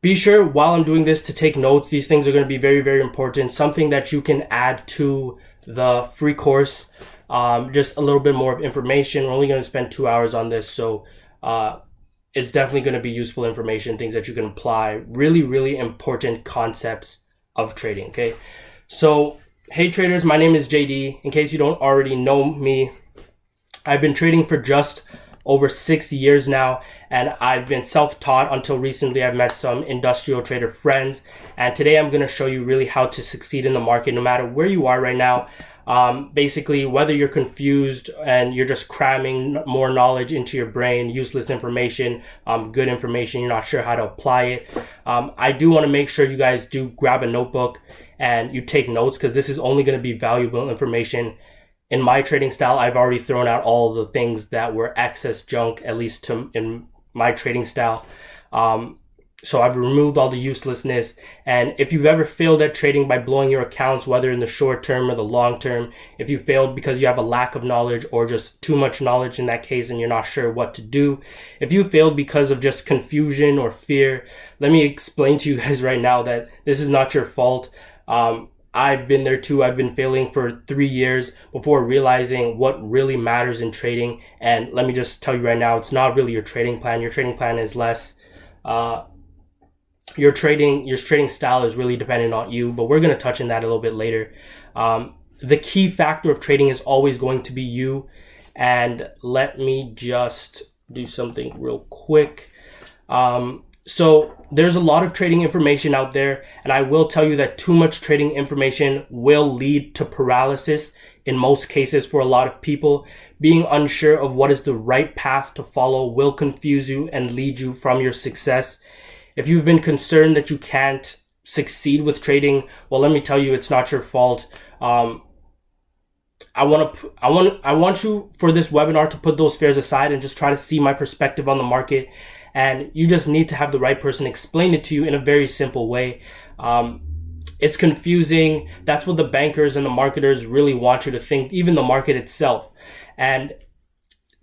Be sure while I'm doing this to take notes. These things are going to be very, very important. Something that you can add to the free course. Just a little bit more of information. We're only going to spend 2 hours on this. So it's definitely going to be useful information, things that you can apply. Really, really important concepts of trading. Okay. So, hey traders, my name is JD. In case you don't already know me, I've been trading for just over 6 years now, and I've been self-taught until recently. I've met some industrial trader friends, and today I'm going to show you really how to succeed in the market no matter where you are right now. Basically, whether you're confused and you're just cramming more knowledge into your brain, useless information, good information, you're not sure how to apply it. I do want to make sure you guys do grab a notebook and you take notes, because this is only going to be valuable information. In my trading style, I've already thrown out all the things that were excess junk, at least in my trading style. So I've removed all the uselessness. And if you've ever failed at trading by blowing your accounts, whether in the short term or the long term, if you failed because you have a lack of knowledge or just too much knowledge in that case and you're not sure what to do, if you failed because of just confusion or fear, let me explain to you guys right now that this is not your fault. I've been there too. I've been failing for 3 years before realizing what really matters in trading. And let me just tell you right now, it's not really your trading plan. Your trading plan is less. Your trading style is really dependent on you, but we're going to touch on that a little bit later. The key factor of trading is always going to be you. And let me just do something real quick. So there's a lot of trading information out there, and I will tell you that too much trading information will lead to paralysis in most cases for a lot of people. Being unsure of what is the right path to follow will confuse you and lead you from your success. If you've been concerned that you can't succeed with trading, well, let me tell you, it's not your fault. I want you for this webinar to put those fears aside and just try to see my perspective on the market. And you just need to have the right person explain it to you in a very simple way. It's confusing. That's what the bankers and the marketers really want you to think, even the market itself. And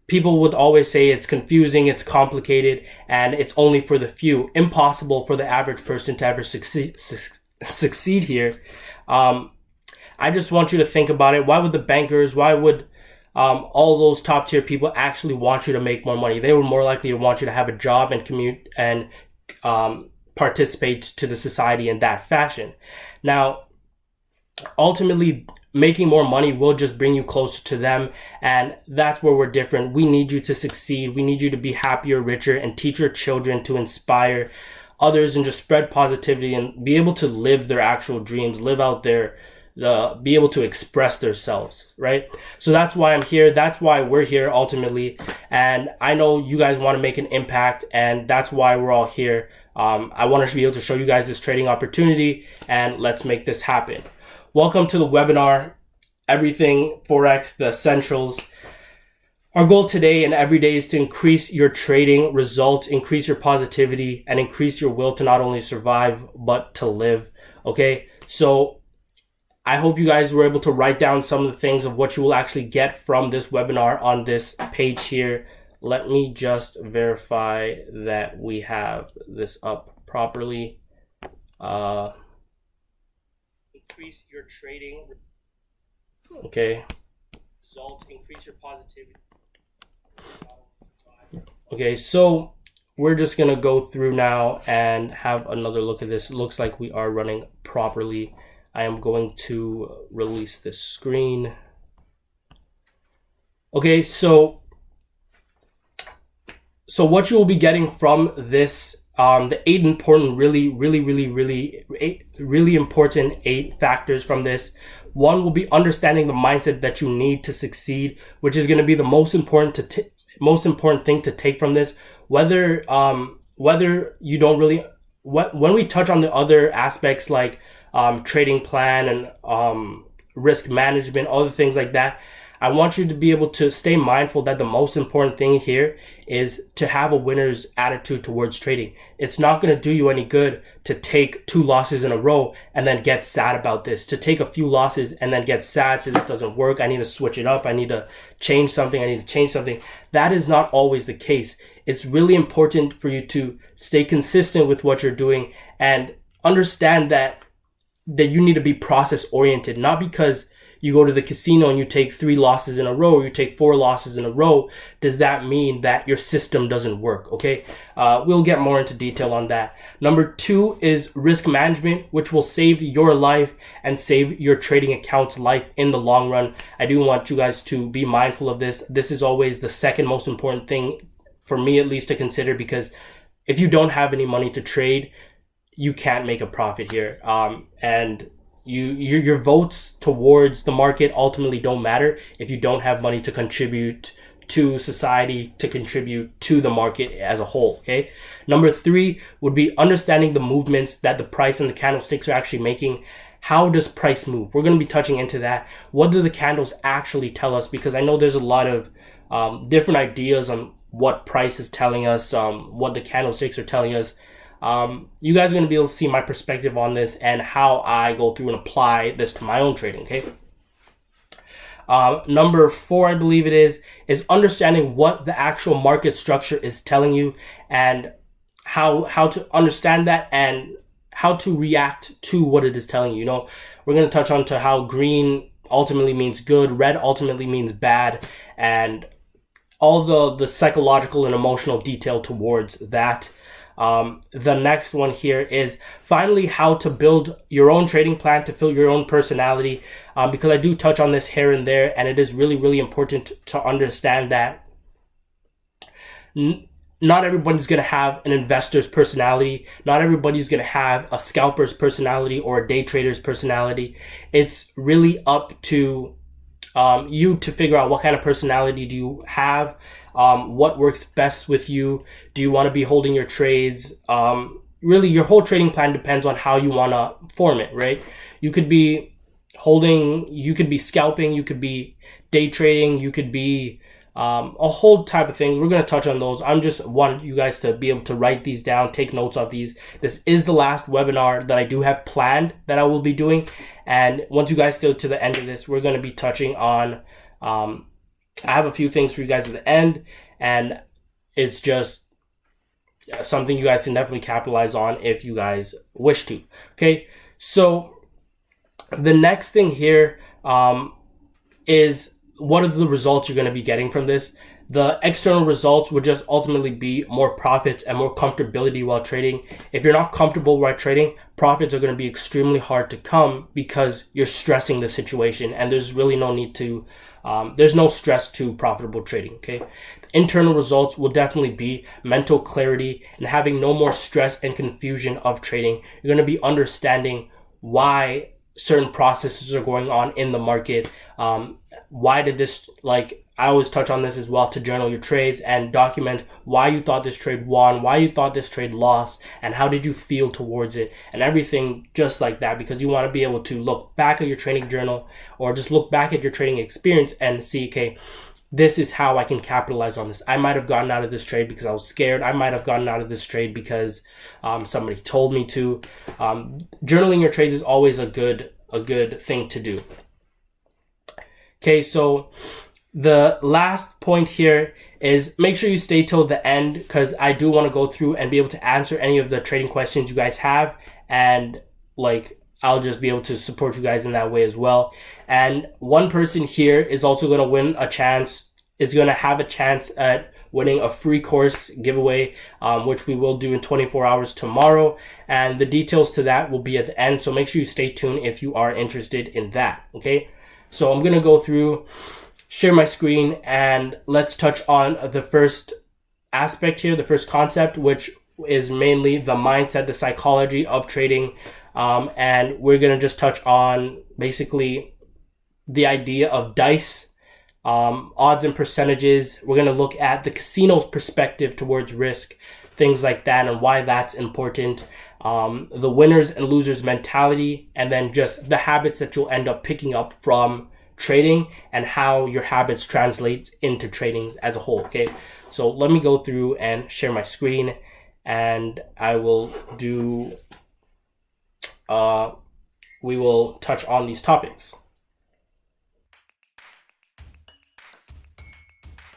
people would always say it's confusing, it's complicated, and it's only for the few. Impossible for the average person to ever succeed here. I just want you to think about it. Why would the bankers, why would all those top tier people actually want you to make more money? They were more likely to want you to have a job and commute and participate to the society in that fashion. Now, ultimately, making more money will just bring you closer to them, and that's where we're different. We need you to succeed. We need you to be happier, richer, and teach your children to inspire others and just spread positivity and be able to live their actual dreams, live out be able to express themselves, right? So that's why I'm here. That's why we're here ultimately. And I know you guys want to make an impact, and that's why we're all here. I want to be able to show you guys this trading opportunity, and let's make this happen. Welcome to the webinar, Everything Forex, the Essentials. Our goal today and every day is to increase your trading results, increase your positivity, and increase your will to not only survive, but to live. Okay, so I hope you guys were able to write down some of the things of what you will actually get from this webinar on this page here. Let me just verify that we have this up properly. Increase your trading. Okay. Result, increase your positivity. Okay, so we're just going to go through now and have another look at this. It looks like we are running properly. I am going to release this screen. Okay, so what you will be getting from this, the 8 important, really important 8 factors from this. One will be understanding the mindset that you need to succeed, which is going to be the most important thing to take from this. Whether you don't really, when we touch on the other aspects like trading plan and risk management, other things like that, I want you to be able to stay mindful that the most important thing here is to have a winner's attitude towards trading. It's not going to do you any good to take 2 losses in a row and then get sad about this, to take a few losses and then get sad, so this doesn't work, I need to switch it up, I need to change something. That is not always the case. It's really important for you to stay consistent with what you're doing and understand that you need to be process oriented, not because you go to the casino and you take 3 losses in a row, or you take 4 losses in a row, does that mean that your system doesn't work, okay? We'll get more into detail on that. Number 2 is risk management, which will save your life and save your trading account's life in the long run. I do want you guys to be mindful of this. This is always the second most important thing, for me at least, to consider, because if you don't have any money to trade, you can't make a profit here. And your votes towards the market ultimately don't matter if you don't have money to contribute to society, to contribute to the market as a whole, okay? Number 3 would be understanding the movements that the price and the candlesticks are actually making. How does price move? We're going to be touching into that. What do the candles actually tell us? Because I know there's a lot of different ideas on what price is telling us, what the candlesticks are telling us. You guys are going to be able to see my perspective on this and how I go through and apply this to my own trading, okay? Number 4, I believe it is understanding what the actual market structure is telling you, and how to understand that and how to react to what it is telling you. You know, we're going to touch on to how green ultimately means good, red ultimately means bad, and all the psychological and emotional detail towards that. The next one here is finally how to build your own trading plan to fill your own personality, because I do touch on this here and there, and it is really, really important to understand that not everybody's going to have an investor's personality. Not everybody's going to have a scalper's personality or a day trader's personality. It's really up to you to figure out what kind of personality do you have. What works best with you? Do you want to be holding your trades? Really, your whole trading plan depends on how you want to form it, right? You could be holding, you could be scalping, you could be day trading, you could be a whole type of things. We're going to touch on those. I'm just wanting you guys to be able to write these down, take notes of these. This is the last webinar that I do have planned that I will be doing. And once you guys stay to the end of this, we're going to be touching on, I have a few things for you guys at the end, and it's just something you guys can definitely capitalize on if you guys wish to. Okay, so the next thing here is what are the results you're going to be getting from this. The external results would just ultimately be more profits and more comfortability while trading. If you're not comfortable while trading, profits are going to be extremely hard to come because you're stressing the situation, and there's really no need to there's no stress to profitable trading, okay? The internal results will definitely be mental clarity and having no more stress and confusion of trading. You're going to be understanding why certain processes are going on in the market. Why did this, like, I always touch on this as well, to journal your trades and document why you thought this trade won, why you thought this trade lost, and how did you feel towards it, and everything just like that, because you want to be able to look back at your trading journal or just look back at your trading experience and see, okay, this is how I can capitalize on this. I might have gotten out of this trade because I was scared. I might have gotten out of this trade because somebody told me to. Journaling your trades is always a good thing to do. Okay, so the last point here is make sure you stay till the end, because I do want to go through and be able to answer any of the trading questions you guys have, and like I'll just be able to support you guys in that way as well. And one person here is also going to win a chance, is going to have a chance at winning a free course giveaway, which we will do in 24 hours tomorrow. And the details to that will be at the end. So make sure you stay tuned if you are interested in that. Okay. So I'm going to go through, share my screen, and let's touch on the first aspect here, the first concept, which is mainly the mindset, the psychology of trading. And we're going to just touch on basically the idea of dice, odds and percentages. We're going to look at the casino's perspective towards risk, things like that, and why that's important. The winners and losers mentality, and then just the habits that you'll end up picking up from trading and how your habits translate into trading as a whole. Okay, so let me go through and share my screen, and I will do we will touch on these topics.